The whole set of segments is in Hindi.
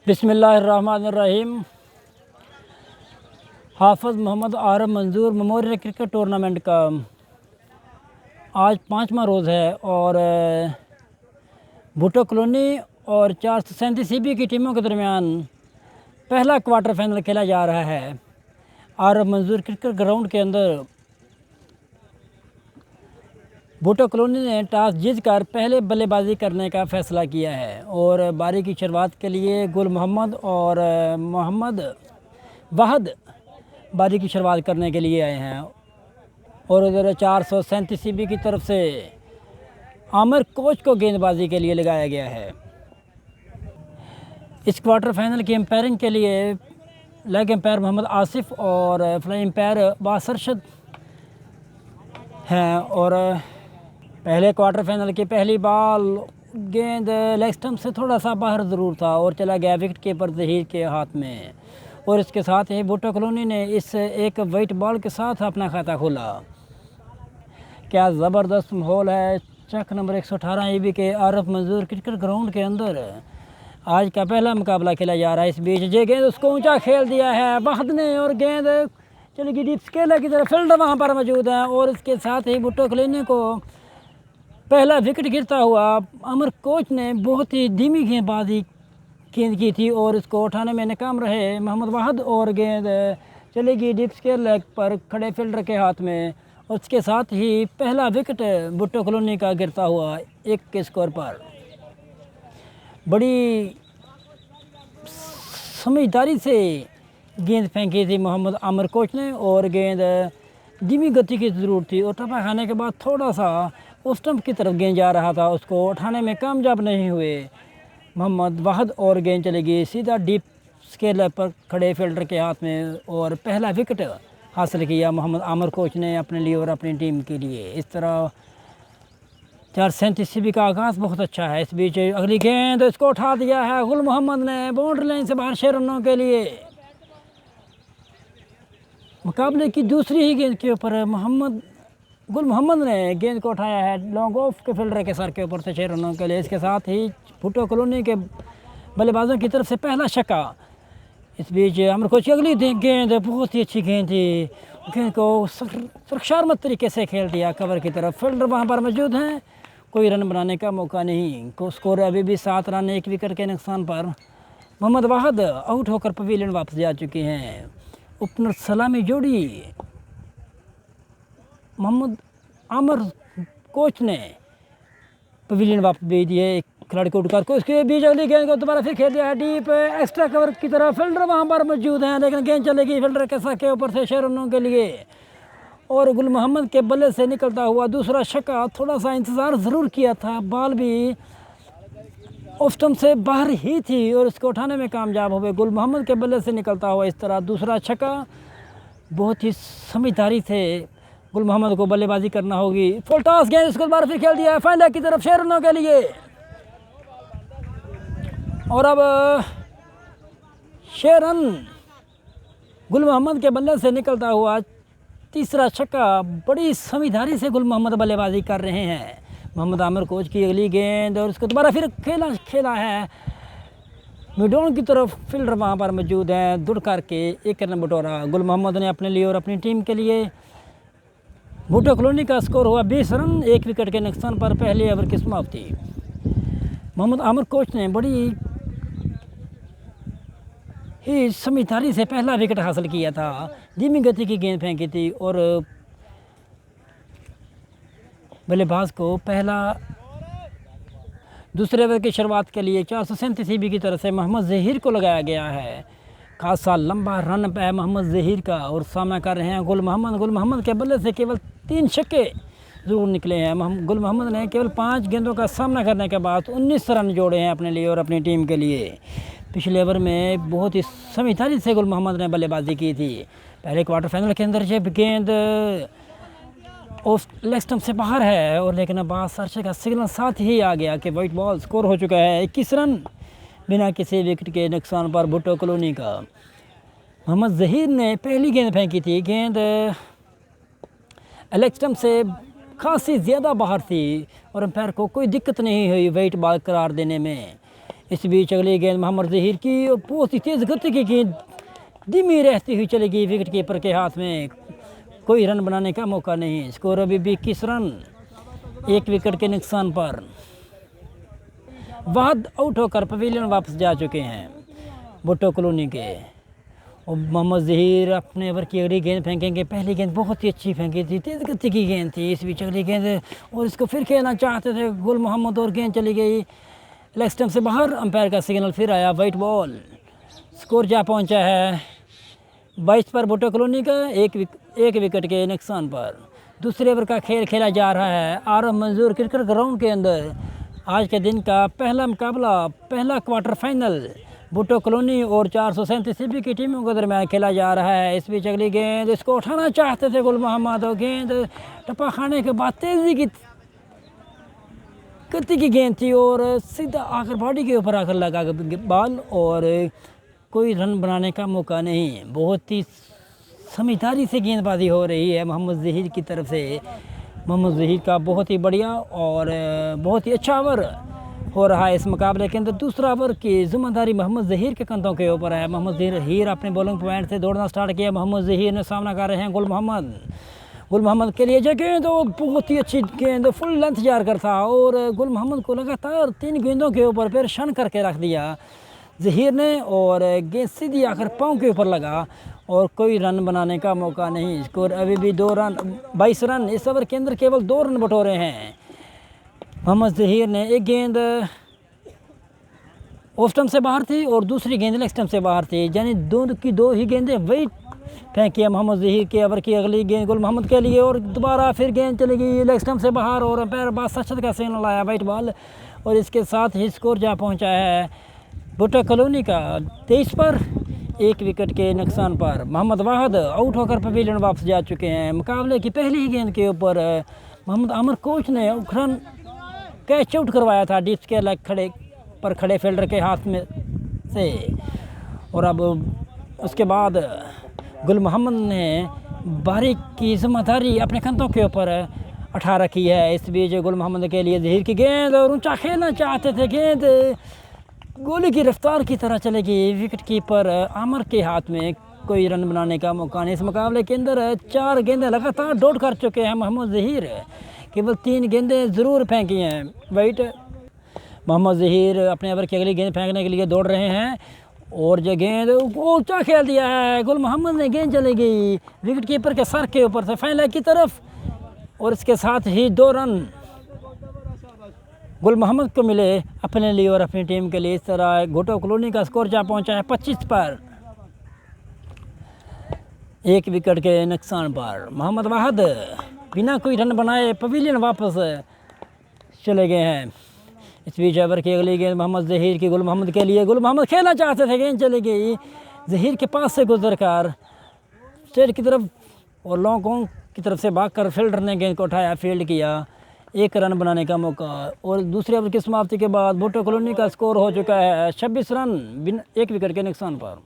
बिस्मिल्लाहिर्रहमानिर्रहीम। हाफ़िज़ मोहम्मद आरम मंजूर मेमोरियल क्रिकेट टूर्नामेंट का आज 5वां रोज़ है और भुट्टो कॉलोनी और 437 CB की टीमों के दरमियान पहला क्वार्टर फाइनल खेला जा रहा है। आरम मंजूर क्रिकेट ग्राउंड के अंदर भुट्टो कॉलोनी ने टॉस जीतकर पहले बल्लेबाजी करने का फ़ैसला किया है और बारी की शुरुआत के लिए गुल मोहम्मद और मोहम्मद वाहद बारी की शुरुआत करने के लिए आए हैं और उधर 437 CB की तरफ से आमिर कोच को गेंदबाजी के लिए लगाया गया है। इस क्वार्टर फाइनल की एम्पायरिंग के लिए लेग एम्पायर मोहम्मद आसिफ और फ्लाई एम्पायर बासरशद हैं और पहले क्वार्टर फाइनल की पहली बॉल गेंद लेग स्टंप से थोड़ा सा बाहर ज़रूर था और चला गया विकेट कीपर ज़हीर के हाथ में और इसके साथ ही भुट्टो कॉलोनी ने इस एक वाइट बॉल के साथ अपना खाता खोला। क्या ज़बरदस्त माहौल है चक नंबर 118 EB के आरफ मंजूर क्रिकेट ग्राउंड के अंदर आज का पहला मुकाबला खेला जा रहा है। इस बीच ये गेंद उसको ऊंचा खेल दिया है वाहद ने और गेंद चली गई डीप स्केलर की तरफ। फील्डर वहां पर मौजूद है और इसके साथ ही भुट्टो कॉलोनी को पहला विकेट गिरता हुआ आमिर कोच ने बहुत ही धीमी गेंदबाजी की थी और इसको उठाने में नाकाम रहे मोहम्मद वाहद और गेंद चली गई डीप स्केल लेग पर खड़े फील्डर के हाथ में और इसके साथ ही पहला विकेट भुट्टो कॉलोनी का गिरता हुआ 1 के स्कोर पर। बड़ी समझदारी से गेंद फेंकी थी मोहम्मद आमिर कोच ने और गेंद धीमी गति की ज़रूरत थी और टप्पा खाने के बाद थोड़ा सा उस स्टंप की तरफ गेंद जा रहा था, उसको उठाने में कामयाब नहीं हुए मोहम्मद वाहद और गेंद चलेगी सीधा डीप स्केल पर खड़े फील्डर के हाथ में और पहला विकेट हासिल किया मोहम्मद आमिर कोच ने अपने लिए और अपनी टीम के लिए। इस तरह 437 CB का आगाज़ बहुत अच्छा है। इस बीच अगली गेंद इसको उठा दिया है गुल मोहम्मद ने बाउंड्री लाइन से बाहर 6 रनों के लिए। मुकाबले की दूसरी ही गेंद के ऊपर गुल मोहम्मद ने गेंद को उठाया है लॉन्ग ऑफ के फील्डर के सर के ऊपर से 6 रनों के लिए। इसके साथ ही भुट्टो कॉलोनी के बल्लेबाजों की तरफ से पहला छक्का। इस बीच आमिर कोच की अगली गेंद बहुत ही अच्छी गेंद थी, गेंद को सुरक्षात्मक तरीके से खेल दिया कवर की तरफ। फील्डर वहां पर मौजूद हैं, कोई रन बनाने का मौका नहीं। को स्कोर अभी भी 7 रन 1 विकेट के नुकसान पर। मोहम्मद वाहद आउट होकर पवेलियन वापस जा चुके हैं। ओपनर सलामी जोड़ी मोहम्मद आमिर कोच ने पवेलियन वापस भेज दिए एक खिलाड़ी को उठकर को। इसके बीच अगली गेंद को दोबारा फिर खेल दिया है डीप एक्स्ट्रा कवर की तरफ। फील्डर वहां पर मौजूद हैं लेकिन गेंद चलेगी फील्डर के सर के ऊपर से 6 रनों के लिए और गुल मोहम्मद के बल्ले से निकलता हुआ दूसरा छक्का। थोड़ा सा इंतज़ार ज़रूर किया था, बॉल भी ऑफ स्टंप से बाहर ही थी और इसको उठाने में कामयाब हुए गुल मोहम्मद के बल्ले से निकलता हुआ। इस तरह दूसरा छक्का। बहुत ही समझदारी से गुल मोहम्मद को बल्लेबाजी करना होगी। फुल टॉस गेंद इसको दोबारा फिर खेल दिया है फाइनल की तरफ 6 रनों के लिए और अब 6 रन गुल मोहम्मद के बल्ले से निकलता हुआ तीसरा छक्का। बड़ी समझदारी से गुल मोहम्मद बल्लेबाजी कर रहे हैं। मोहम्मद आमिर कोच की अगली गेंद और इसको दोबारा फिर खेला है मिडॉन की तरफ। फील्डर वहां पर मौजूद हैं, दुड़ करके 1 रन बटोरा गुल मोहम्मद ने अपने लिए और अपनी टीम के लिए। भुट्टो कॉलोनी का स्कोर हुआ 20 रन 1 विकेट के नुकसान पर पहले ओवर की समाप्ति। मोहम्मद आमिर कोच ने बड़ी ही समझदारी से पहला विकेट हासिल किया था, धीमी गति की गेंद फेंकी थी और बल्लेबाज को दूसरे ओवर की शुरुआत के लिए 437 CB की तरफ से मोहम्मद ज़हीर को लगाया गया है। खासा लंबा रन है मोहम्मद ज़हीर का और सामना कर रहे हैं गुल मोहम्मद के बल्ले से केवल 3 छक्के ज़रूर निकले हैं। गुल मोहम्मद ने केवल 5 गेंदों का सामना करने के बाद 19 रन जोड़े हैं अपने लिए और अपनी टीम के लिए। पिछले ओवर में बहुत ही समझदारी से गुल मोहम्मद ने बल्लेबाजी की थी। पहले क्वार्टर फाइनल के अंदर जब गेंद लेग स्टंप से बाहर है और लेकिन अब्बास सरशे का सिग्नल साथ ही आ गया कि वाइट बॉल। स्कोर हो चुका है 21 रन बिना किसी विकेट के नुकसान पर भुट्टो कॉलोनी का। मोहम्मद ज़हीर ने पहली गेंद फेंकी थी, गेंद लेग स्टंप से खासी ज़्यादा बाहर थी और एम्पायर को कोई दिक्कत नहीं हुई वाइट बॉल करार देने में। इस बीच अगली गेंद मोहम्मद जहीर की और बहुत ही तेज़ गति की गेंद धीमी रहती हुई चली गई विकेट कीपर के हाथ में, कोई रन बनाने का मौका नहीं। स्कोर अभी भी 21 रन, 1 विकेट के नुकसान पर। वाहद आउट होकर पवेलियन वापस जा चुके हैं भुट्टो कॉलोनी के। और मोहम्मद जहीर अपने ओवर की अगली गेंद फेंकेंगे। पहली गेंद बहुत ही अच्छी फेंकी थी, तेज़ गति की गेंद थी। इस बीच अगली गेंद और इसको फिर खेलना चाहते थे गुल मोहम्मद और गेंद चली गई लेग स्टंप से बाहर। अंपायर का सिग्नल फिर आया, वाइट बॉल। स्कोर जा पहुंचा है 22 पर भुट्टो कॉलोनी का, एक विकेट के नुकसान पर। दूसरे ओवर का खेल खेला जा रहा है आरएफ मंजूर क्रिकेट ग्राउंड के अंदर। आज के दिन का पहला मुकाबला, पहला क्वार्टर फाइनल भुट्टो कॉलोनी और 437 सीबी की टीमों के दरमियान खेला जा रहा है। इस बीच अगली गेंद, इसको उठाना चाहते थे गुल मोहम्मद और गेंद टप्पा खाने के बाद तेज़ी की गति की गेंद थी और सीधा आकर बॉडी के ऊपर आकर लगा बॉल और कोई रन बनाने का मौका नहीं। बहुत ही समझदारी से गेंदबाजी हो रही है मोहम्मद जहीर की तरफ से। मोहम्मद जहीर का बहुत ही बढ़िया और बहुत ही अच्छा ओवर हो रहा है इस मुकाबले के अंदर। दूसरा ओवर की जिम्मेदारी मोहम्मद जहीर के कंधों के ऊपर है। मोहम्मद जहीर अपने बॉलिंग पॉइंट से दौड़ना स्टार्ट किया। मोहम्मद जहीर ने सामना कर रहे हैं गुल मोहम्मद के लिए गेंद और बहुत ही अच्छी गेंद, फुल लेंथ जाकर था और गुल मोहम्मद को लगातार 3 गेंदों के ऊपर परेशान करके रख दिया जहीर ने और गेंद सीधी आकर पाँव के ऊपर लगा और कोई रन बनाने का मौका नहीं। स्कोर अभी भी 2 रन, 22 रन। इस ओवर के अंदर केवल 2 रन बटोरे हैं मोहम्मद जहीर ने। एक गेंद ऑफ स्टंप से बाहर थी और दूसरी गेंद लेग स्टंप से बाहर थी, यानी दोनों की 2 ही गेंदें वही फेंकी है मोहम्मद जहीर के। ओवर की अगली गेंद गुल मोहम्मद के लिए और दोबारा फिर गेंद चली गई लेग स्टंप से बाहर और अंपायर बादशाह का सिग्नल आया, वाइट बॉल। और इसके साथ ही स्कोर जा पहुंचा है भुट्टो कॉलोनी का 23 पर, 1 विकेट के नुकसान पर। मोहम्मद वाहिद आउट होकर पवेलियन वापस जा चुके हैं। मुकाबले की पहली ही गेंद के ऊपर मोहम्मद आमिर कोच ने रन कैच आउट करवाया था डीप के लेग खड़े फील्डर के हाथ में से। और अब उसके बाद गुल मोहम्मद ने बारिक की जिम्मेदारी अपने कंधों के ऊपर उठा रखी है। इस बीच गुल मोहम्मद के लिए जहीर की गेंद और ऊंचा खेलना चाहते थे, गेंद गोली की रफ्तार की तरह चलेगी विकेट कीपर आमिर के हाथ में, कोई रन बनाने का मौका नहीं। इस मुकाबले के अंदर 4 गेंदें लगातार डॉट कर चुके हैं मोहम्मद जहीर, केवल 3 गेंदें ज़रूर फेंकी हैं वाइट। मोहम्मद जहीर अपने ओवर की अगली गेंद फेंकने के लिए दौड़ रहे हैं और जो गेंद ऊंचा खेल दिया है गुल मोहम्मद ने, गेंद चली गई विकेट कीपर के सर के ऊपर से फाइन लेग की तरफ और इसके साथ ही 2 रन गुल मोहम्मद को मिले अपने लिए और अपनी टीम के लिए। इस तरह भुट्टो कॉलोनी का स्कोर जा पहुंचा है 25 पर, 1 विकेट के नुकसान पर। मोहम्मद वाहिद बिना कोई रन बनाए पवेलियन वापस चले गए हैं। इस बीच ओवर की अगली गेंद मोहम्मद जहीर की गुल मोहम्मद के लिए, गुल मोहम्मद खेलना चाहते थे, गेंद चली गई जहीर के पास से गुजरकर स्ट्रेट की तरफ और लॉन्ग ऑन की तरफ से भागकर फील्डर ने गेंद को उठाया, फील्ड किया, 1 रन बनाने का मौका। और दूसरे ओवर की समाप्ति के बाद भुट्टो कॉलोनी का स्कोर हो चुका है 26 रन 1 विकेट के नुकसान पर।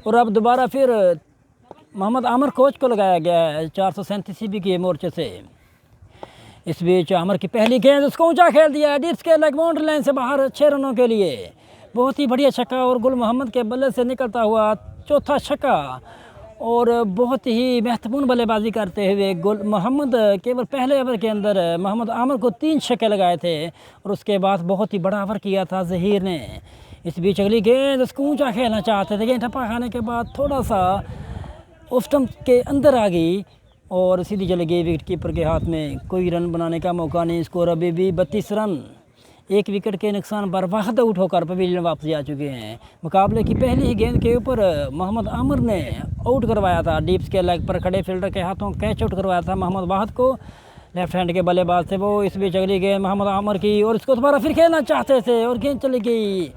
और अब दोबारा फिर मोहम्मद आमिर कोच को लगाया गया है 437 सीबी के मोर्चे से। इस बीच आमिर की पहली गेंद, उसको ऊंचा खेल दिया है डिप्स के लेग बाउंड्री लाइन से बाहर 6 रनों के लिए, बहुत ही बढ़िया छक्का और गुल मोहम्मद के बल्ले से निकलता हुआ चौथा छक्का और बहुत ही महत्वपूर्ण बल्लेबाजी करते हुए गुल मोहम्मद केवल पहले ओवर के अंदर मोहम्मद आमिर को 3 छक्के लगाए थे और उसके बाद बहुत ही बड़ा ओवर किया था जहीर ने। इस बीच अगली गेंद, उसको ऊंचा खेलना चाहते थे, गेंद टप्पा खाने के बाद थोड़ा सा ऑफ स्टंप के अंदर आ गई और सीधी चली गई विकेट कीपर के हाथ में, कोई रन बनाने का मौका नहीं। स्कोर अभी भी 32 रन, 1 विकेट के नुकसान पर वाहिद आउट होकर पवेलियन वापस आ चुके हैं। मुकाबले की पहली ही गेंद के ऊपर मोहम्मद आमिर ने आउट करवाया था, डीप्स के लेग पर खड़े फील्डर के हाथों कैच आउट करवाया था मोहम्मद वाहिद को, लेफ्ट हैंड के बल्लेबाज थे वो। इस बीच अगली गेंद मोहम्मद आमिर की और इसको दोबारा फिर खेलना चाहते थे और गेंद चली गई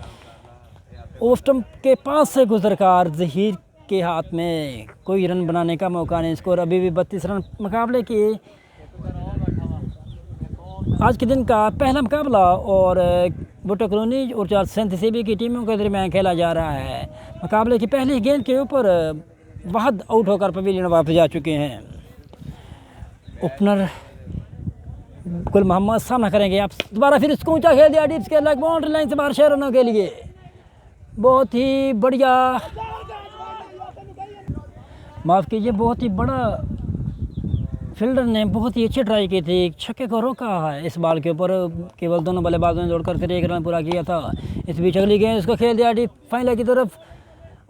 ऑफ स्टंप के पास से गुजरकर जहीर के हाथ में, कोई रन बनाने का मौका नहीं। स्कोर अभी भी 32 रन। मुकाबले की आज के दिन का पहला मुकाबला और भुट्टो कॉलोनी और 437 सीबी की टीमों के दरमियान खेला जा रहा है। मुकाबले की पहली गेंद के ऊपर वाहिद आउट होकर पवेलियन वापस जा चुके हैं। ओपनर गुल मोहम्मद सामना करेंगे, आप दोबारा फिर इसको ऊंचा खेल दिया डिप्स के लेग बाउंड्री लाइन से बाहर 6 रनों के लिए। बहुत ही बढ़िया, माफ़ कीजिए, बहुत ही बड़ा फील्डर ने बहुत ही अच्छी ट्राई की थी, छक्के को रोका है इस बॉल के ऊपर, केवल दोनों बल्लेबाजों ने दौड़ कर 1 रन पूरा किया था। इस बीच अगली गेंद उसको खेल दिया डीप फाइनल की तरफ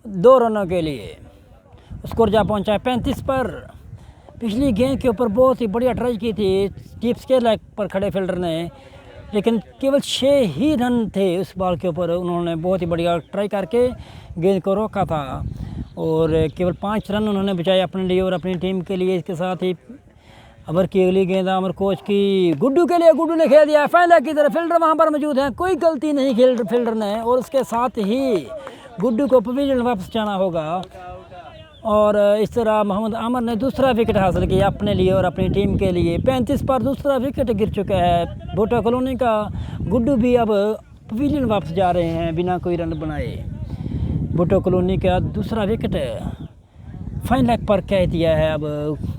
2 रनों के लिए, स्कोर जा पहुंचा 35 पर। पिछली गेंद के ऊपर बहुत ही बढ़िया ट्राई की थी डीप स्केल पर खड़े फील्डर ने, लेकिन केवल 6 ही रन थे उस बॉल के ऊपर। उन्होंने बहुत ही बढ़िया ट्राई करके गेंद को रोका था और केवल 5 रन उन्होंने बचाए अपने लिए और अपनी टीम के लिए। इसके साथ ही ओवर की अगली गेंद आमिर कोच की गुड्डू के लिए, गुड्डू ने खेल दिया फाइनल की तरफ, फील्डर वहां पर मौजूद हैं, कोई गलती नहीं खेल फील्डर ने, और उसके साथ ही गुड्डू को पवेलियन वापस जाना होगा। और इस तरह मोहम्मद आमिर ने दूसरा विकेट हासिल किया अपने लिए और अपनी टीम के लिए। 35 पर दूसरा विकेट गिर चुका है भुट्टो कॉलोनी का। गुड्डू भी अब पवेलियन वापस जा रहे हैं बिना कोई रन बनाए। भुट्टो कॉलोनी का दूसरा विकेट फाइन लेग पर कह दिया है अब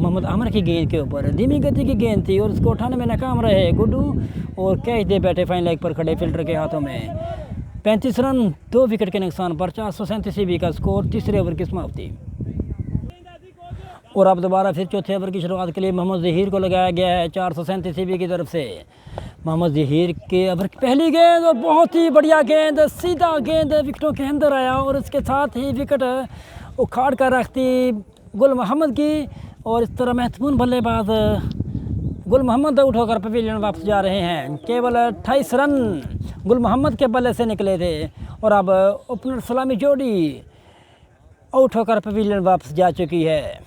मोहम्मद आमिर की गेंद के ऊपर। धीमी गति की गेंद थी और उसको उठाने में नाकाम रहे गुड्डू और कैच दे बैठे फाइन लेग पर खड़े फील्डर के हाथों में। 35 रन 2 विकेट के नुकसान पर 437 ईबी का स्कोर, तीसरे ओवर की समाप्ति। और अब दोबारा फिर चौथे ओवर की शुरुआत के लिए मोहम्मद जहीर को लगाया गया है 437 ईबी की तरफ से। मोहम्मद जहीर के ओवर की पहली गेंद और बहुत ही बढ़िया गेंद, सीधा गेंद विकेटों के अंदर आया और इसके साथ ही विकेट उखाड़ कर रखती गुल मोहम्मद की। और इस तरह महत्वपूर्ण बल्लेबाज गुल मोहम्मद आउट होकर पवेलियन वापस जा रहे हैं। केवल 28 रन गुल मोहम्मद के बल्ले से निकले थे और अब ओपनर सलामी जोड़ी आउट होकर पवेलियन वापस जा चुकी है।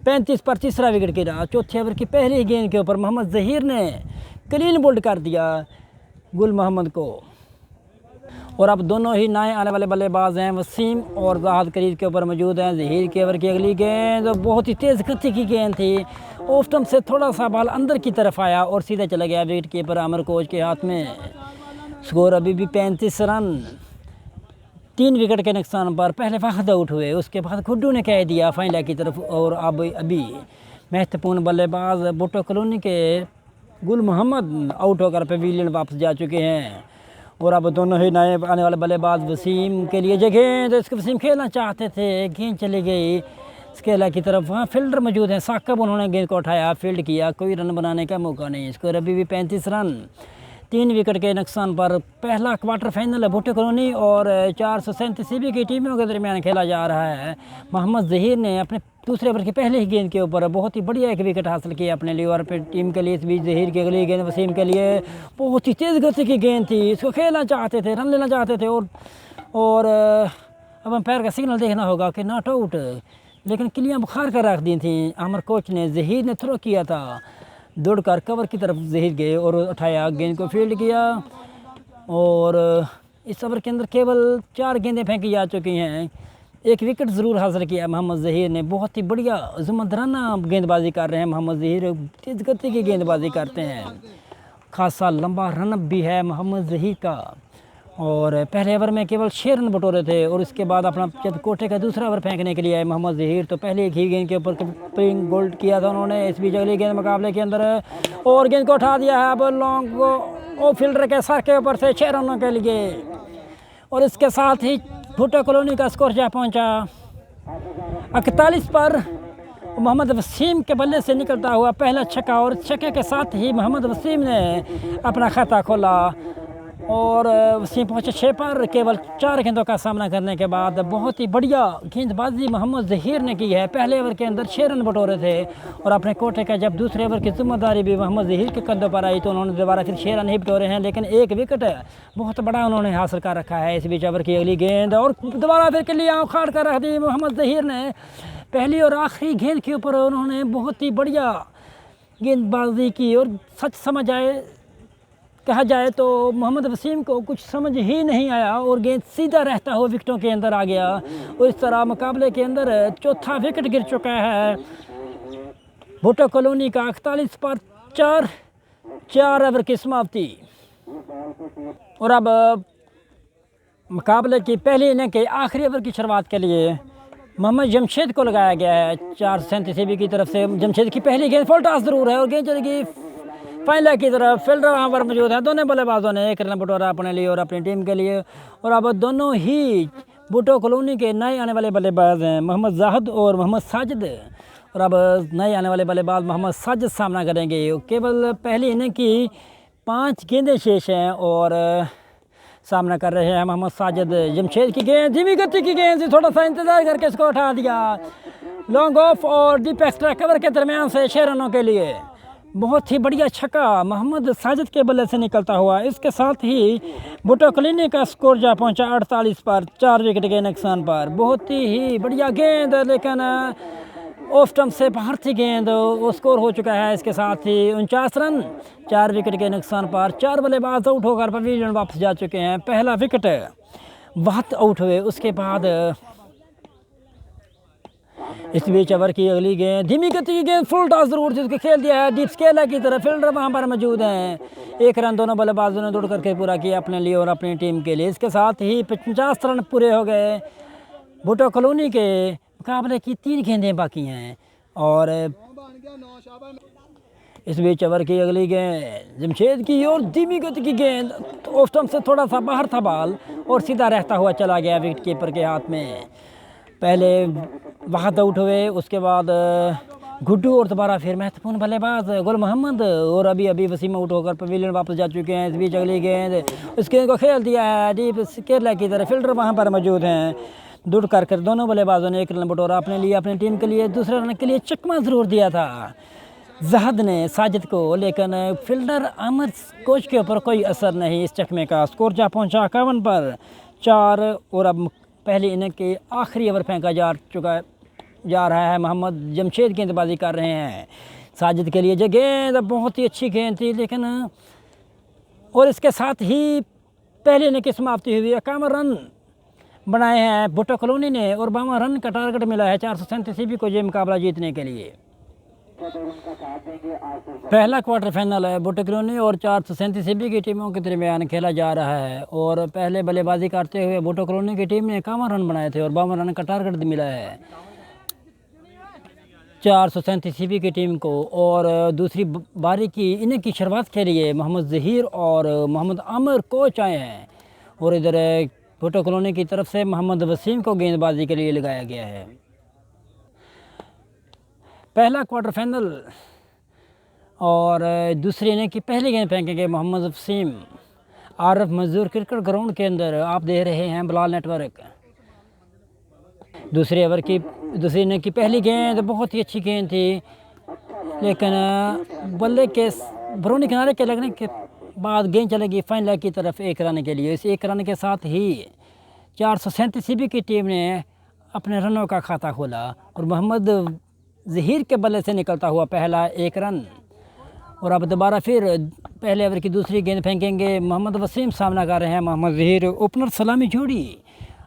35 पर तीसरा विकेट गिरा। चौथे ओवर की पहली गेंद के ऊपर मोहम्मद जहीर ने क्लीन बोल्ड कर दिया गुल मोहम्मद को। और अब दोनों ही नए आने वाले बल्लेबाज हैं, वसीम और जाहद करीब के ऊपर मौजूद हैं। जहीर के ओवर की अगली गेंद बहुत ही तेज़ गति की गेंद थी, ऑफ स्टंप से थोड़ा सा बॉल अंदर की तरफ आया और सीधा चला गया विकेट कीपर आमिर कोच के हाथ में। स्कोर अभी भी 35 रन 3 विकेट के नुकसान पर। पहले वाहद आउट हुए, उसके बाद गुड्डू ने कह दिया फाइनल की तरफ। और अब अभी महत्वपूर्ण बल्लेबाज भुट्टो कॉलोनी के गुल मोहम्मद आउट होकर पवेलियन वापस जा चुके हैं। और अब दोनों ही नए आने वाले बल्लेबाज वसीम के लिए जो गेंद इसको वसीम खेलना चाहते थे, गेंद चली गई स्केला की तरफ। वहाँ फील्डर मौजूद हैं, साकब उन्होंने गेंद को उठाया, फील्ड किया, कोई रन बनाने का मौका नहीं। स्कोर अभी भी 35 रन 3 विकेट के नुकसान पर। पहला क्वार्टर फाइनल है भुट्टो कॉलोनी और 437 ईबी की टीमों के दरमियान खेला जा रहा है। मोहम्मद जहीर ने अपने दूसरे ओवर की पहले ही गेंद के ऊपर बहुत ही बढ़िया एक विकेट हासिल किया अपने लिए और फिर टीम के लिए। इस बीच जहीर की अगली गेंद वसीम के लिए बहुत ही तेज़ गति की गेंद थी, इसको खेलना चाहते थे, रन लेना चाहते थे। और अब अंपायर का सिग्नल देखना होगा कि नॉट आउट, लेकिन किलियाँ बुखार कर रख दी थी आमिर कोच ने। जहीर ने थ्रो किया था, दौड़कर कवर की तरफ जहीर गए और उठाया, गेंद को फील्ड किया। और इस ओवर के अंदर केवल 4 गेंदें फेंकी जा चुकी हैं। 1 विकेट ज़रूर हासिल किया मोहम्मद जहीर ने। बहुत ही बढ़िया ज़ुमंदराना गेंदबाजी कर रहे हैं मोहम्मद जहीर, तेज़ गति की गेंदबाजी करते हैं, खासा लंबा रन भी है मोहम्मद जहीर का। और पहले ओवर में केवल 6 रन बटोरे थे और इसके बाद अपना जब कोटे का दूसरा ओवर फेंकने के लिए आए मोहम्मद जहीर तो पहले ही गेंद के ऊपर प्लेइंग गोल्ड किया था उन्होंने। इस बीच अगली गेंद मुकाबले के अंदर और गेंद को उठा दिया है अब लॉन्ग और फील्डर के सर के ऊपर से 6 रनों के लिए। और इसके साथ ही भुट्टो कॉलोनी का स्कोर जा पहुंचा 41 पर। मोहम्मद वसीम के बल्ले से निकलता हुआ पहला छक्का और छक्के के साथ ही मोहम्मद वसीम ने अपना खाता खोला और वसीम पहुंचे 6 पर। केवल 4 गेंदों का सामना करने के बाद बहुत ही बढ़िया गेंदबाजी मोहम्मद जहीर ने की है। पहले ओवर के अंदर 6 रन बटोरे थे और अपने कोटे का जब दूसरे ओवर की जिम्मेदारी भी मोहम्मद जहीर के कंधों पर आई तो उन्होंने दोबारा फिर 6 रन ही बटोरे हैं, लेकिन 1 विकेट बहुत बड़ा उन्होंने हासिल कर रखा है। इस बीच ओवर की अगली गेंद और दोबारा फिर किलियाँ उखाड़ कर रख दी मोहम्मद जहीर ने। पहली और आखिरी गेंद के ऊपर उन्होंने बहुत ही बढ़िया गेंदबाजी की और सच समझ आए कहा जाए तो मोहम्मद वसीम को कुछ समझ ही नहीं आया और गेंद सीधा रहता हुआ विकेटों के अंदर आ गया। और इस तरह मुकाबले के अंदर चौथा विकेट गिर चुका है भुट्टो कॉलोनी का। 41 पर 4 ओवर की समाप्ति। और अब मुकाबले की पहली इनिंग के आखिरी ओवर की शुरुआत के लिए मोहम्मद जमशेद को लगाया गया है 437 ईबी की तरफ से। जमशेद की पहली गेंद फुल टॉस ज़रूर है और गेंद चलेगी फाइनल की तरफ फील्डर वहाँ पर मौजूद हैं। दोनों बल्लेबाजों ने एक रन बटोरा अपने लिए और अपनी टीम के लिए। और अब दोनों ही भुट्टो कॉलोनी के नए आने वाले बल्लेबाज हैं मोहम्मद जाहिद और मोहम्मद साजिद। और अब नए आने वाले बल्लेबाज मोहम्मद साजिद सामना करेंगे। केवल पहली इनिंग की 5 गेंदें शेष हैं और सामना कर रहे हैं मोहम्मद साजिद। जमशेद की गेंद धीमी गति की गेंद से थोड़ा सा इंतजार करके इसको उठा दिया। लॉन्ग ऑफ और डीप एक्स्ट्रा कवर के दरमियान से 6 रनों के लिए बहुत ही बढ़िया छक्का मोहम्मद साजिद के बल्ले से निकलता हुआ। इसके साथ ही भुट्टो कॉलोनी का स्कोर जा पहुंचा 48 पर 4 विकेट के नुकसान पर। बहुत ही बढ़िया गेंद, लेकिन ऑफ स्टंप से बाहर थी गेंद। वो स्कोर हो चुका है इसके साथ ही 49 रन 4 विकेट के नुकसान पर। 4 बल्लेबाज आउट होकर पवेलियन वापस जा चुके हैं। पहला विकेट वक्त आउट हुए, उसके बाद इस बीच ओवर की अगली गेंद धीमी गति की गेंद फुल टॉस जरूर थी, उसको खेल दिया है डीप स्केलर की तरफ। फील्डर वहां पर मौजूद हैं। 1 रन दोनों बल्लेबाजों ने दौड़ करके पूरा किया अपने लिए और अपनी टीम के लिए। इसके साथ ही 50 रन पूरे हो गए। भुट्टो कॉलोनी के मुकाबले की 3 गेंदें बाकी हैं। और इस बीच ओवर की अगली गेंद जमशेद की और धीमी गति की गेंद ऑफ स्टंप से थोड़ा सा बाहर था बॉल और सीधा रहता हुआ चला गया विकेट कीपर के हाथ में। पहले वहाद आउट हुए, उसके बाद गुड्डू और दोबारा फिर महत्वपूर्ण बल्लेबाज गुल मोहम्मद और अभी वसीम आउट होकर पवेलियन वापस जा चुके हैं। इस बीच अगली गेंद उस गेंद को खेल दिया है डीप केरला की तरफ। फील्डर वहां पर मौजूद हैं। दूर कर दोनों बल्लेबाजों ने 1 रन बटोरा अपने लिए, अपनी टीम के लिए। दूसरे रन के लिए चकमा ज़रूर दिया था जाहिद ने साजिद को, लेकिन फील्डर आमिर कोच के ऊपर कोई असर नहीं इस चकमे का। स्कोर जा पहुंचा 51 पर 4। और अब पहली इनिंग के आखिरी ओवर फेंका जा रहा है। मोहम्मद जमशेद गेंदबाजी कर रहे हैं साजिद के लिए। जो गेंद बहुत ही अच्छी गेंद थी, लेकिन और इसके साथ ही पहली इनिंग की समाप्ति हुई। 51 रन बनाए हैं भुट्टो कॉलोनी ने और 52 रन का टारगेट मिला है 437 CB को ये मुकाबला जीतने के लिए। पहला क्वार्टर फाइनल है भुट्टो कॉलोनी और 437 CB की टीमों के दरमियान खेला जा रहा है। और पहले बल्लेबाजी करते हुए भुट्टो कॉलोनी की टीम ने 51 रन बनाए थे और 52 रन का टारगेट मिला है 437 CB की टीम को। और दूसरी बारी की इनिंग की शुरुआत के लिए मोहम्मद ज़हीर और मोहम्मद आमिर कोच आए हैं। और इधर भुट्टो कॉलोनी की तरफ से मोहम्मद वसीम को गेंदबाजी के लिए लगाया गया है। पहला क्वार्टर फाइनल और दूसरी इनिंग की पहली गेंद फेंकेंगे मोहम्मद वसीम। आरफ मजदूर क्रिकेट ग्राउंड के अंदर आप देख रहे हैं बिलाल नेटवर्क। दूसरी इनिंग की पहली गेंद बहुत ही अच्छी गेंद थी, लेकिन बल्ले के बरौनी किनारे के लगने के बाद गेंद चलेगी फाइनल की तरफ 1 रन के लिए। इस 1 रन के साथ ही 437 CB की टीम ने अपने रनों का खाता खोला और मोहम्मद ज़हीर के बल्ले से निकलता हुआ पहला 1 रन। और अब दोबारा फिर पहले ओवर की दूसरी गेंद फेंकेंगे मोहम्मद वसीम। सामना कर रहे हैं मोहम्मद ज़हीर। ओपनर सलामी जोड़ी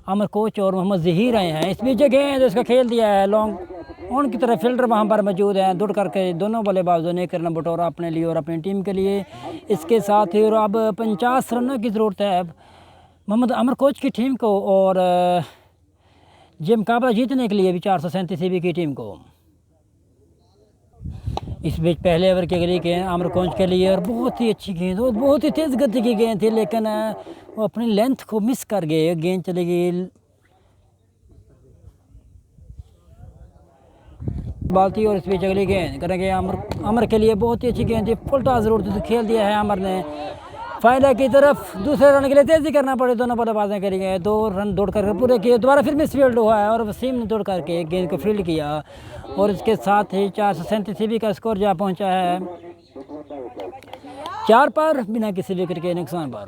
आमिर कोच और मोहम्मद ज़हीर आए हैं। इस बीच गेंद इसका खेल दिया है लॉन्ग ऑन की तरफ। फील्डर वहां पर मौजूद हैं। दौड़ करके दोनों बल्लेबाजों ने 1 रन बटोरा अपने लिए और अपनी टीम के लिए। इसके साथ ही और अब 50 रनों की ज़रूरत है मोहम्मद आमिर कोच की टीम को और ये मुकाबला जीतने के लिए भी 437 CB की टीम को। इस बीच पहले ओवर की अगली गेंद आमिर कोच के लिए और बहुत ही अच्छी गेंद और बहुत ही तेज़ गति की गेंद थी, लेकिन वो अपनी लेंथ को मिस कर गए। गेंद चली गई बाल्टी। और इस बीच अगली गेंद करेंगे आमिर के लिए बहुत ही अच्छी गेंद थी, फुल टॉस जरूर थी, खेल दिया है आमिर ने फाइनल की तरफ। दूसरे रन के लिए तेज़ी करना पड़े दोनों बल्लेबाजें करेंगे। 2 रन दौड़ करके पूरे किए। दोबारा फिर मिस फील्ड हुआ है और वसीम ने दौड़ करके गेंद को फील्ड किया और इसके साथ ही 437 CB का स्कोर जा पहुंचा है 4 पर बिना किसी विकेट के नुकसान पर।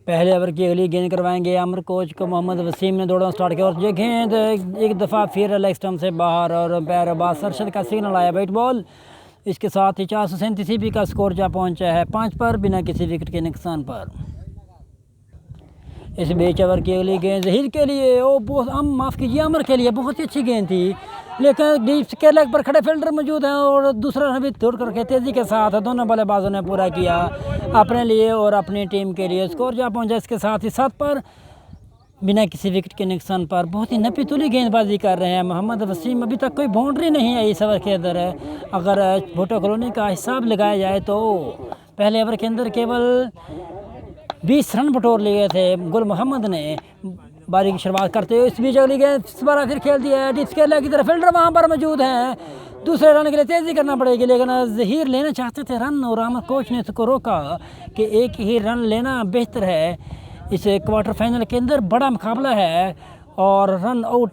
पहले ओवर की अगली गेंद करवाएंगे आमिर कोच को। मोहम्मद वसीम ने दौड़ना स्टार्ट किया और ये गेंद एक दफ़ा फिर लेग स्टंप से बाहर और पैर बास सरशद का सिग्नल आया वाइट बॉल। इसके साथ ही 437 CB का स्कोर जा पहुंचा है 5 पर बिना किसी विकेट के नुकसान पर। इस बीच ओवर की अगली गेंद ज़हीर के लिए माफ़ कीजिए आमिर के लिए बहुत ही अच्छी गेंद थी, लेकिन डीप के लेग पर खड़े फील्डर मौजूद हैं और दूसरा रन भी दौड़ करके तेज़ी के साथ दोनों बल्लेबाजों ने पूरा किया अपने लिए और अपनी टीम के लिए। स्कोर जा पहुंचा इसके साथ ही 7 पर बिना किसी विकेट के नुकसान पर बहुत ही नपी तुली गेंदबाजी कर रहे हैं मोहम्मद वसीम। अभी तक कोई बाउंड्री नहीं आई इस ओवर के अंदर। अगर भुट्टो कॉलोनी का हिसाब लगाया जाए तो पहले ओवर के अंदर केवल 20 रन बटोर लिए थे गुल मोहम्मद ने बारी की शुरुआत करते हुए। इस बीच अगली गेंद दोबारा फिर खेल दिया है डीप स्केलर की तरफ, फील्डर वहाँ पर मौजूद हैं, दूसरे रन के लिए तेज़ी करना पड़ेगी, लेकिन जहीर लेना चाहते थे रन और आमिर कोच ने इसको रोका कि एक ही रन लेना बेहतर है। इस क्वार्टर फाइनल के अंदर बड़ा मुकाबला है और रन आउट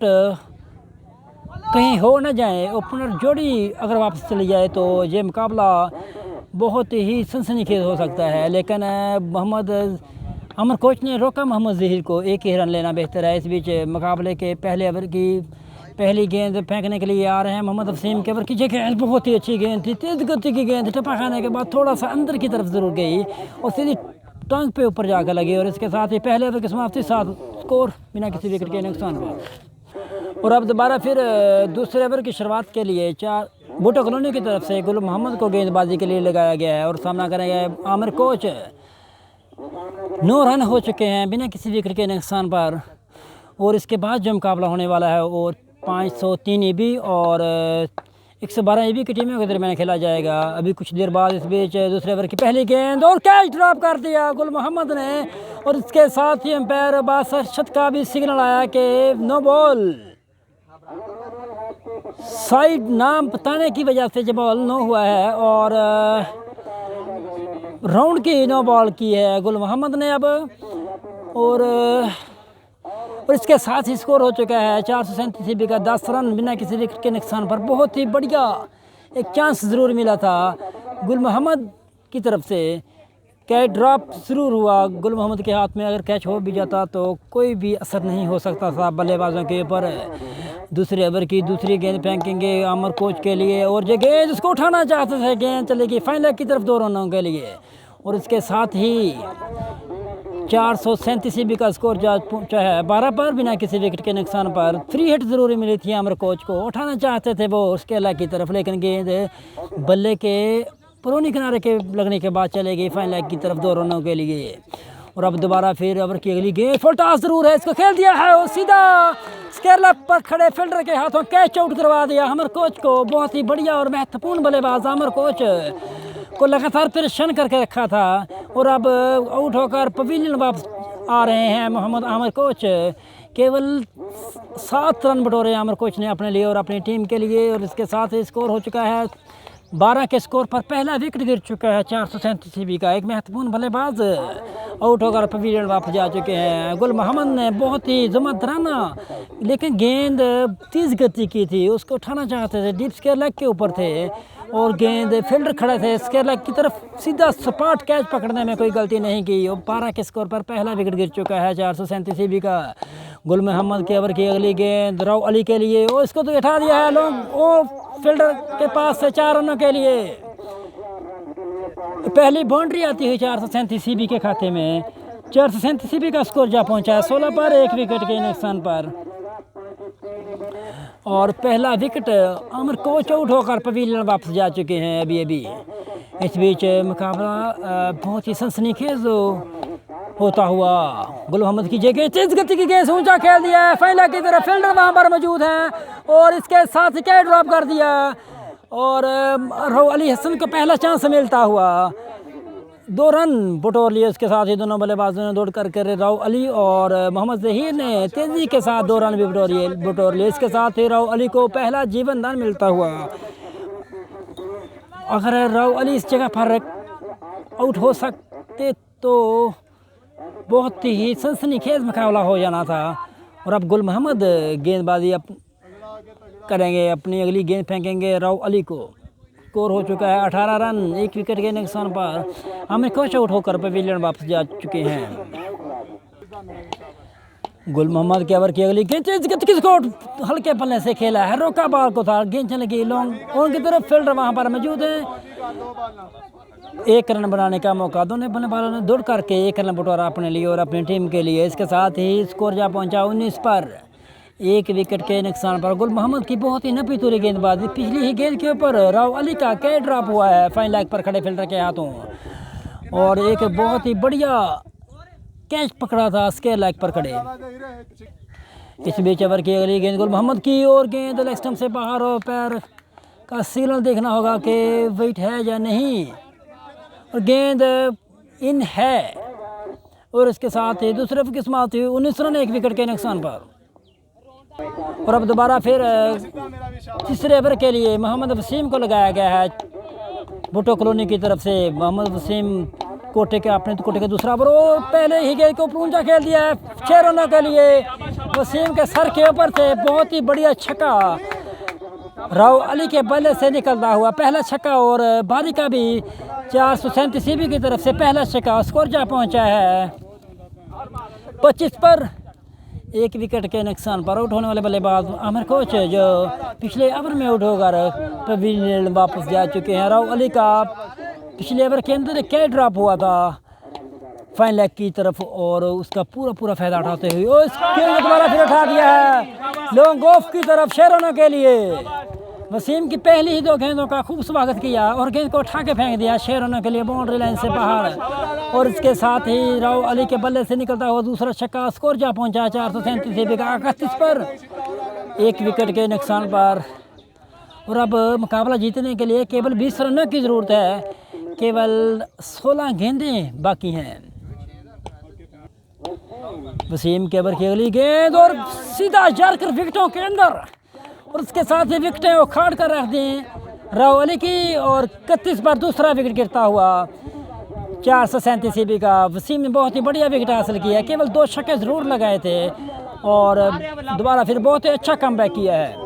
कहीं हो न जाए, ओपनर जोड़ी अगर वापस चली जाए तो ये मुकाबला बहुत ही सनसनीखेज हो सकता है। लेकिन आमिर कोच ने रोका मोहम्मद जहीर को, एक ही रन लेना बेहतर है। इस बीच मुकाबले के पहले ओवर की पहली गेंद फेंकने के लिए आ रहे हैं मोहम्मद वसीम के ओवर की। गेंद बहुत ही अच्छी गेंद थी, तेज़ गति की गेंद, टप्पा खाने के बाद थोड़ा सा अंदर की तरफ ज़रूर गई और सीधी टांग पे ऊपर जाकर लगी और इसके साथ ही पहले ओवर की समाप्ति 7 स्कोर बिना किसी विकेट के नुकसान पर। और अब दोबारा फिर दूसरे ओवर की शुरुआत के लिए भुट्टो कॉलोनी की तरफ से गुल मोहम्मद को गेंदबाजी के लिए लगाया गया है और सामना करेंगे आमिर कोच। 9 रन हो चुके हैं बिना किसी विकेट के नुकसान पर और इसके बाद जो मुकाबला होने वाला है वो 503 EB और 112 EB की टीमों के दरमियान खेला जाएगा अभी कुछ देर बाद। इस बीच दूसरे ओवर की पहली गेंद और कैच ड्रॉप कर दिया गुल मोहम्मद ने और इसके साथ ही अंपायर अब्बास अरशद का भी सिग्नल आया कि नो बॉल। साइड नाम बताने की वजह से जो बॉल नो हुआ है और राउंड की नो बॉल की है गुल मोहम्मद ने अब। और इसके साथ ही स्कोर हो चुका है 437 EB का 10 रन बिना किसी विकेट के नुकसान पर। बहुत ही बढ़िया एक चांस ज़रूर मिला था गुल मोहम्मद की तरफ से, कैच ड्रॉप ज़रूर हुआ गुल मोहम्मद के हाथ में। अगर कैच हो भी जाता तो कोई भी असर नहीं हो सकता था बल्लेबाजों के ऊपर। दूसरे ओवर की दूसरी गेंद फेंकेंगे आमिर कोच के लिए और जो गेंद उसको उठाना चाहते थे, गेंद चलेगी फाइनल की तरफ 2 रनों के लिए और इसके साथ ही 437 EB का स्कोर जा पहुँचा है 12 पर बिना किसी विकेट के नुकसान पर। फ्री हिट ज़रूरी मिली थी आमिर कोच को, उठाना चाहते थे वो उसके अल्लाह की तरफ, लेकिन गेंद बल्ले के पुरानी किनारे के लगने के बाद चलेगी फाइनल की तरफ 2 रनों के लिए। और अब दोबारा फिर ओवर की अगली गेंद फुल टॉस ज़रूर है, इसको खेल दिया है और सीधा स्केलर पर खड़े फील्डर के हाथों कैच आउट करवा दिया आमिर कोच को। बहुत ही बढ़िया और महत्वपूर्ण बल्लेबाज आमिर कोच को लगातार परेशान करके रखा था और अब आउट होकर पवेलियन वापस आ रहे हैं मोहम्मद आमिर कोच। केवल 7 रन बटोरे आमिर कोच ने अपने लिए और अपनी टीम के लिए और इसके साथ ही स्कोर हो चुका है 12 के स्कोर पर पहला विकेट गिर चुका है 437 EB का। एक महत्वपूर्ण बल्लेबाज आउट होकर पवेलियन वापस जा चुके हैं। गुल मोहम्मद ने बहुत ही ज़बरदस्ताना लेकिन गेंद तेज़ गति की थी, उसको उठाना चाहते थे, डीप स्क्वायर लेग के ऊपर थे और गेंद फील्डर खड़े थे स्क्वायर लेग की तरफ, सीधा सपाट कैच पकड़ने में कोई गलती नहीं की और 12 के स्कोर पर पहला विकेट गिर चुका है 437 EB का। गुल मोहम्मद के ओवर की अगली गेंद राव अली के लिए और इसको तो उठा दिया है लोग वो फील्डर के पास से 4 रनों के लिए। पहली बाउंड्री आती है 437 EB के खाते में। 437 EB का स्कोर जा पहुंचा है 16 पर 1 विकेट के नुकसान पर और पहला विकेट आमिर कोच आउट होकर पवेलियन वापस जा चुके हैं अभी। इस बीच मुकाबला बहुत ही सनसनीखेज होता हुआ गुल मोहम्मद की जगह तेज गति की गेंद ऊंचा खेल दिया है फाइनल की तरफ, फील्डर वहां पर मौजूद हैं और इसके साथ ही कैच ड्रॉप कर दिया और राव अली हसन को पहला चांस मिलता हुआ 2 रन बटोर लिए। उसके साथ ही दोनों बल्लेबाजों ने दौड़ करके राव अली और मोहम्मद जहीर ने तेज़ी के साथ 2 रन भी बटोर लिए। इसके साथ ही राव अली को पहला जीवन दान मिलता हुआ। अगर राव अली इस जगह पर आउट हो सकते तो बहुत ही सनसनीखेज मुकाबला हो जाना था। और अब गुल मोहम्मद गेंदबाजी करेंगे, अपनी अगली गेंद फेंकेंगे राव अली को। स्कोर हो चुका है 18 रन 1 विकेट के नुकसान पर। आमिर कोच आउट होकर पवेलियन वापस जा चुके हैं। गुल मोहम्मद के ओवर की अगली गेंद किसको हल्के पल्ले से खेला है, रोका बॉल को था, गेंद चले गई लॉन्ग ऑन की तरफ, फील्डर वहां पर मौजूद है। 1 रन बनाने का मौका, दोनों बल्लेबाजों ने दौड़ करके 1 रन बटोरा अपने लिए और अपनी टीम के लिए। इसके साथ ही स्कोर जा पहुंचा 19 पर 1 विकेट के नुकसान पर। गुल मोहम्मद की बहुत ही नपी तुरी गेंदबाजी, पिछली ही गेंद के ऊपर राव अली का कैच ड्रॉप हुआ है फाइन लेग पर खड़े फील्डर के हाथों और एक बहुत ही बढ़िया कैच पकड़ा था स्केयर लाइक पर खड़े। इस बीच ओवर की अगली गेंद गुल मोहम्मद की और गेंद लेग स्टंप से बाहर और पैर का सिग्नल देखना होगा कि वेट है या नहीं, और गेंद इन है और इसके साथ ही दूसरे की समाप्ति हुई 19 रन 1 विकेट के नुकसान पर। और अब दोबारा फिर तीसरे ओवर के लिए मोहम्मद वसीम को लगाया गया है भुट्टो कॉलोनी की तरफ से। मोहम्मद वसीम कोटे के दूसरा ओवर, और पहले ही गेंद को ऊंचा खेल दिया है 6 रनों के लिए। वसीम के सर के ऊपर से बहुत ही बढ़िया छक्का राव अली के बल्ले से निकलता हुआ पहला छक्का, और बारी का भी 437 सीबी की तरफ से पहला छक्का। स्कोर जा पहुंचा है 25 पर 1 विकेट के नुकसान पर। आउट होने वाले बल्लेबाज आमिर कोच जो पिछले ओवर में आउट होकर पवेलियन वापस जा चुके हैं। राव अली का पिछले ओवर के अंदर कैच ड्रॉप हुआ था फाइन लेग की तरफ, और उसका पूरा फायदा उठाते हुए और इसके दोबारा फिर उठा दिया है लॉन्ग ऑफ की तरफ 6 रनों के लिए। वसीम की पहली ही 2 गेंदों का खूब स्वागत किया और गेंद को उठा के फेंक दिया 6 रनों के लिए बाउंड्री लाइन से बाहर, और इसके साथ ही राव अली के बल्ले से निकलता हुआ दूसरा छक्का। स्कोर जा पहुंचा 437 का 31 पर 1 विकेट के नुकसान पर। और अब मुकाबला जीतने के लिए केवल 20 रनों की ज़रूरत है, केवल 16 गेंदें बाकी हैं। वसीम के ओवर की अगली गेंद और सीधा जाकर विकेटों के अंदर, और उसके साथ ही विकेटें उखाड़ कर रख दी राव अली की, और 31 पर दूसरा विकेट गिरता हुआ 437 सीबी का। वसीम ने बहुत ही बढ़िया विकेट हासिल किया, केवल 2 छक्के ज़रूर लगाए थे और दोबारा फिर बहुत ही अच्छा कमबैक किया है।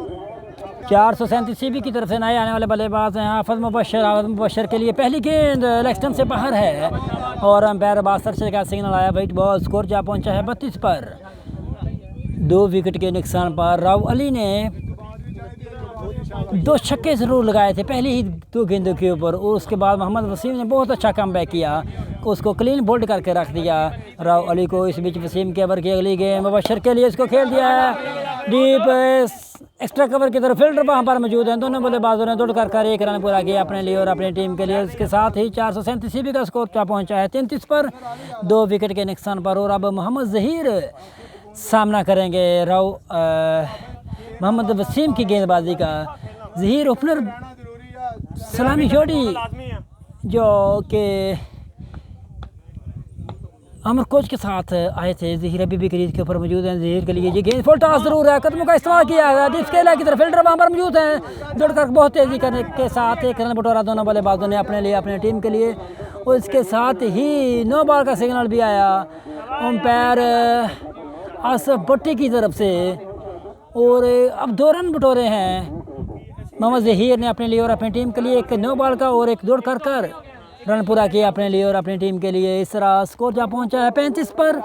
437 सीबी की तरफ से नए आने वाले बल्लेबाज हैं हाफिज मुबशर। हाफिज मुबशर के लिए पहली गेंद लेग स्टंप से बाहर है और अंपायर बासर का सिग्नल आया वाइट बॉल। स्कोर जा पहुंचा है 32 पर 2 विकेट के नुकसान पर। राव अली ने 2 छक्के ज़रूर लगाए थे पहली ही 2 गेंदों के ऊपर, और उसके बाद मोहम्मद वसीम ने बहुत अच्छा कमबैक किया, उसको क्लीन बोल्ड करके रख दिया राव अली को। इस बीच वसीम के ओवर की अगली गेंद मुबशर के लिए इसको खेल दिया है डीप एक्स्ट्रा कवर की तरफ। फील्डर वहाँ पर मौजूद हैं, दोनों बल्लेबाजों ने दौड़ कर 1 रन पूरा किया अपने लिए और अपनी टीम के लिए। उसके साथ ही 437 सीबी का स्कोर पहुंचा है 33 पर 2 विकेट के नुकसान पर। और अब मोहम्मद जहीर सामना करेंगे मोहम्मद वसीम की गेंदबाजी का। जहीर ओपनर सलामी जोड़ी जो कि अमर कोच के साथ आए थे, जहीर अभी भी क्रीज के ऊपर मौजूद हैं। जहीर के लिए ये गेंद फुल टॉस जरूर है, कदमों का इस्तेमाल किया है डिस्केला की तरफ। फील्डर वहाँ पर मौजूद हैं, दौड़कर बहुत तेज़ी करने के साथ 1 रन बटोरा दोनों बल्लेबाजों ने अपने लिए अपनी टीम के लिए। और इसके साथ ही नो बॉल का सिग्नल भी आया अंपायर आसफ भट्टी की तरफ से, और अब 2 रन बटोरे हैं मोहम्मद जहीर ने अपने लिए और अपनी टीम के लिए। 1 नो बॉल का और 1 दौड़ कर रन पूरा किया अपने लिए और अपनी टीम के लिए। इस तरह स्कोर जा पहुंचा है 35 पर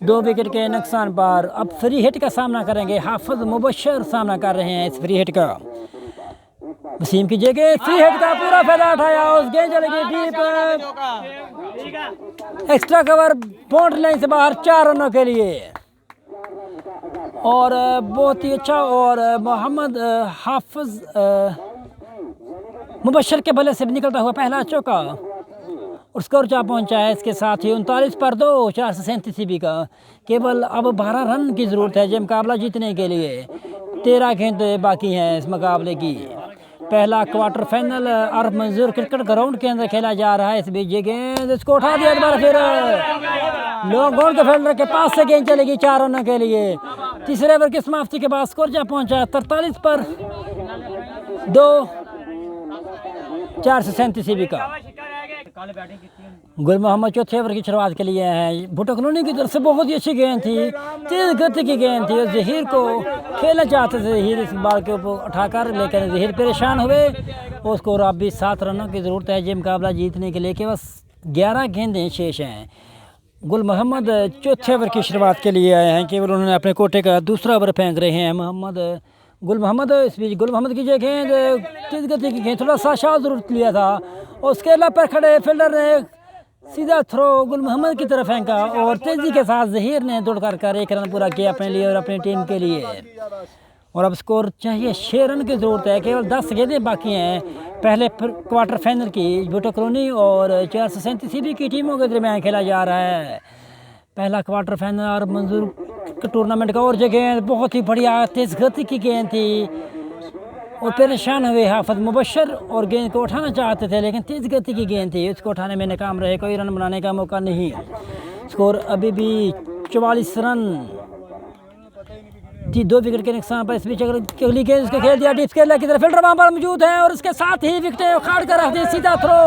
2 विकेट के नुकसान पर। अब फ्री हिट का सामना करेंगे, हाफिज मुबशर सामना कर रहे हैं इस फ्री हिट का। वसीम की जगह फ्री हिट का पूरा फायदा उठाया, उस गेंद चलेगी deep extra cover boundary line से बाहर 4 रनों के लिए, और बहुत ही अच्छा। और मोहम्मद हाफिज मुबशर के बल्ले से निकलता हुआ पहला चौका, और स्कोर जा पहुंचा है इसके साथ ही 39 पर 2 437 सीबी का। केवल अब 12 रन की ज़रूरत है ये मुकाबला जीतने के लिए। 13 गेंदें बाकी हैं इस मुकाबले की। पहला क्वार्टर फाइनल अरब मंजूर क्रिकेट ग्राउंड के अंदर खेला जा रहा है। इस बीच ये गेंद इसको उठा दिया दोबारा, फिर लॉन्ग ऑन के फील्डर के पास से गेंद चलेगी 4 रनों के लिए। तीसरे ओवर की समाप्ति के बाद स्कोर जा पहुंचा 43 पर 2 437 सीबी का। गुल मोहम्मद चौथे ओवर की शुरुआत के लिए हैं। भुट्टो कॉलोनी की तरफ से बहुत ही अच्छी गेंद थी, तेज गति की गेंद थी, और जहीर को खेलना चाहते थे जहीर इस बॉल के ऊपर उठाकर, लेकिन जहीर परेशान हुए। उसको अब भी 7 रनों की ज़रूरत है ये मुकाबला जीतने के लिए। केवल 11 गेंदें शेष हैं। गुल मोहम्मद चौथे ओवर की शुरुआत के लिए आए हैं, केवल उन्होंने अपने कोटे का दूसरा ओवर फेंक रहे हैं गुल मोहम्मद। इस बीच गुल मोहम्मद की जो गेंद तेज गति की गेंद, थोड़ा सा शाह ज़रूरत लिया था, और उसके अलावा पर खड़े फील्डर ने सीधा थ्रो गुल मोहम्मद की तरफ फेंका, और तेज़ी के साथ जहीर ने दौड़ कर 1 रन पूरा किया अपने लिए और अपनी टीम के लिए। और अब स्कोर चाहिए 6 रन की ज़रूरत है, केवल 10 गेंदें बाकी हैं पहले क्वार्टर फाइनल की। भुट्टो कॉलोनी और 437 की टीमों के दरमियान खेला जा रहा है पहला क्वार्टर फाइनल और मंजूर टूर्नामेंट का। और जो गेंद बहुत ही बढ़िया तेज़ गति की गेंद थी और परेशान हुए हाफिज मुबशर और गेंद को उठाना चाहते थे, लेकिन तेज़ गति की गेंद थी, उसको उठाने में नाकाम रहे, कोई रन बनाने का मौका नहीं। स्कोर अभी भी 44 रन थी, 2 विकेट के नुकसान पर। इस बीच अगली गेंद उसको खेल दिया डीप स्केलर की तरफ, फील्डर वहाँ पर मौजूद है और उसके साथ ही विकेटें उखाड़ कर रख दी, सीधा थ्रो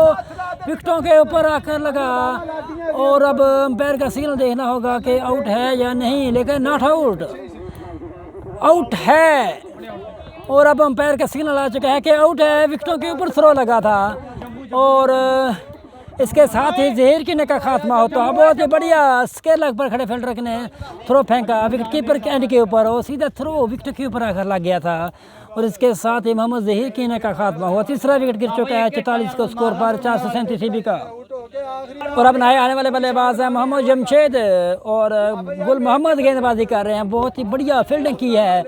विकेटों के ऊपर आकर लगा। और अब अंपायर का सिग्नल देखना होगा कि आउट है या नहीं, लेकिन नॉट आउट, आउट है। और अब अंपायर का सिग्नल आ चुका है कि आउट है, विकेटों के ऊपर थ्रो लगा था और इसके साथ ही जहीर की का खात्मा होता। बहुत ही बढ़िया स्केलर पर खड़े फील्डर ने थ्रो फेंका विकेट कीपर के एंड के ऊपर और सीधा थ्रो विकेट के ऊपर आकर लग गया था और इसके साथ ही मोहम्मद जहीर की का खात्मा हुआ। तीसरा विकेट गिर चुका है 44 को स्कोर पर 437 का। और अब नए आने वाले बल्लेबाज हैं मोहम्मद जमशेद और गुल मोहम्मद गेंदबाजी कर रहे हैं। बहुत ही बढ़िया फील्डिंग की है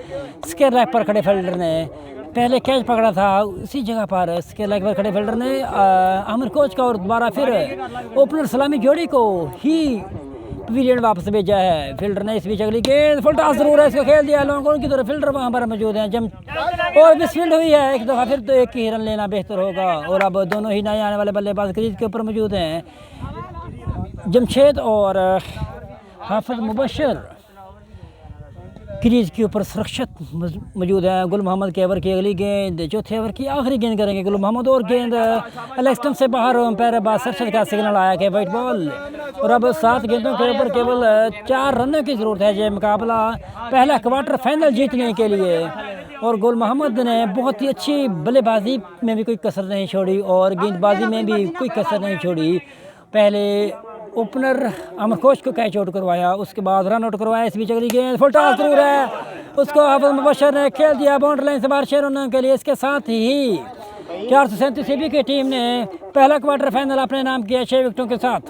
स्केलर पर खड़े फील्डर ने, पहले कैच पकड़ा था उसी जगह पर इसके लेग पर खड़े फील्डर ने आमिर कोच का और दोबारा फिर ओपनर सलामी जोड़ी को ही पवेलियन वापस भेजा है फील्डर ने। इस बीच अगली गेंद फुल टॉस जरूर है, इसको खेल दिया लॉन्ग ऑन की तरफ, फील्डर वहाँ पर मौजूद हैं जम और मिसफील्ड हुई है एक दफ़ा, फिर तो एक ही रन लेना बेहतर होगा। और अब दोनों ही नए आने वाले बल्लेबाज क्रीज के ऊपर मौजूद हैं, जमशेद और हाफिज मुबशर क्रीज के ऊपर सुरक्षित मौजूद है। गुल मोहम्मद के ओवर की अगली गेंद, चौथे ओवर की आखिरी गेंद करेंगे गुल मोहम्मद और गेंद स्टंप से बाहर, अंपायर बासर का सिग्नल आया कि वाइट बॉल। और अब 7 गेंदों के ऊपर केवल 4 रनों की ज़रूरत है ये मुकाबला पहला क्वार्टर फाइनल जीतने के लिए। और गुल मोहम्मद ने बहुत ही अच्छी बल्लेबाजी में भी कोई कसर नहीं छोड़ी और गेंदबाजी में भी कोई कसर नहीं छोड़ी। पहले ओपनर अमर कोच को कैच आउट करवाया, उसके बाद रन आउट करवाया। इस बीच अगली गेंद फुल टॉस जरूर है, उसको हाफिज मुबशर ने खेल दिया बाउंड्री लाइन से बाहर 6 रनों के लिए। इसके साथ ही 437 की टीम ने पहला क्वार्टर फाइनल अपने नाम किया 6 विकेटों के साथ।